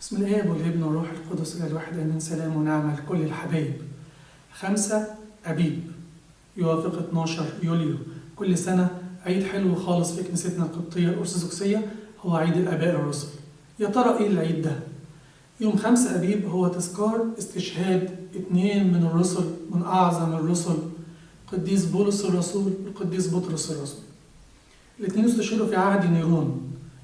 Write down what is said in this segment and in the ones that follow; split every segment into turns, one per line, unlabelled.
بسم الآب والابن والروح القدس إلى الواحد آمين. سلام ونعمة لكل الحبايب. 5 أبيب يوافق 12 يوليو كل سنة، عيد حلو خالص في كنيستنا القبطية الأرثوذكسية، هو عيد الآباء الرسل. يا ترى إيه العيد ده؟ يوم 5 أبيب هو تذكار استشهاد 2 من الرسل، من أعظم الرسل، قديس بولس الرسول والقديس بطرس الرسول. الاثنين استشهدوا في عهد نيرون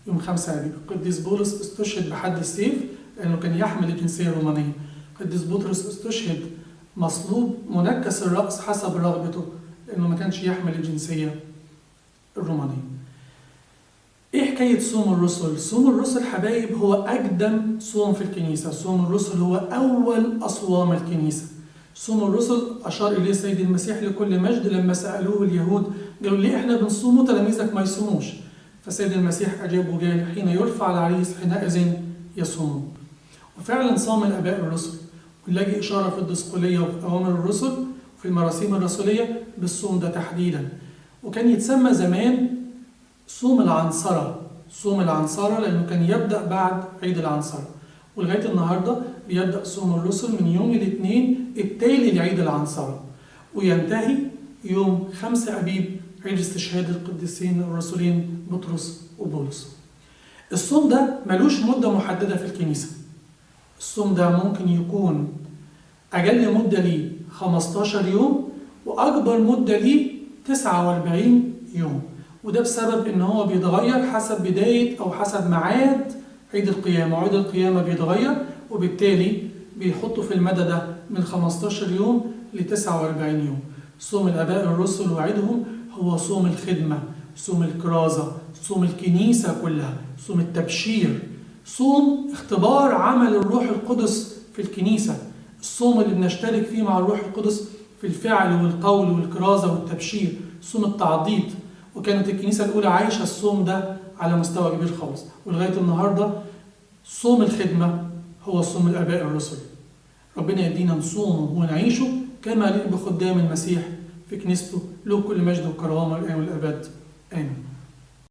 يوم 5 أبيب. قديس بولس استشهد بحد السيف لأنه كان يحمل الجنسية الرومانية. قديس بطرس استشهد مصلوب منكس الرأس حسب رغبته لأنه ما كانش يحمل الجنسية الرومانية. إيه حكاية صوم الرسل؟ صوم الرسل حبايب هو أقدم صوم في الكنيسة. صوم الرسل هو أول أصوام الكنيسة. صوم الرسل أشار إليه سيد المسيح لكل مجد لما سألوه اليهود، قالوا ليه إحنا بنصومه تلاميذك ما يصوموش؟ فسيد المسيح أجاب وقال حين يرفع العريس حينئذ يصومون. وفعلا صام الآباء الرسل، ونلاقي إشارة في الدسقلية وفي أوامر الرسل وفي المراسيم الرسولية بالصوم ده تحديدا. وكان يتسمى زمان صوم العنصرة، صوم العنصرة لأنه كان يبدأ بعد عيد العنصرة، ولغاية النهاردة بيبدأ صوم الرسل من يوم الاثنين التالي لعيد العنصرة، وينتهي يوم 5 أبيب عيد استشهاد القديسين الرسولين بطرس وبولس. الصوم ده ملوش مدة محددة في الكنيسة. الصوم ده ممكن يكون أقل مدة ليه 15 يوم، وأكبر مدة ليه 49 يوم، وده بسبب إن هو بيتغير حسب بداية أو حسب ميعاد عيد القيامة. عيد القيامة بيتغير، وبالتالي بيحطوا في المدى ده من 15 يوم ل 49 يوم. صوم الآباء الرسل وعيدهم هو صوم الخدمة، صوم الكرازة، صوم الكنيسة كلها، صوم التبشير، صوم اختبار عمل الروح القدس في الكنيسة، الصوم اللي بنشترك فيه مع الروح القدس في الفعل والقول والكرازة والتبشير، صوم التعضيد. وكانت الكنيسة الأولى عايشة الصوم ده على مستوى كبير خالص، ولغاية النهاردة صوم الخدمة هو صوم الآباء الرسل. ربنا يدينا نصومه ونعيشه كما يليق بخدام المسيح في كنيسته، له كل مجد وكرامة الآن والأبد. آمين.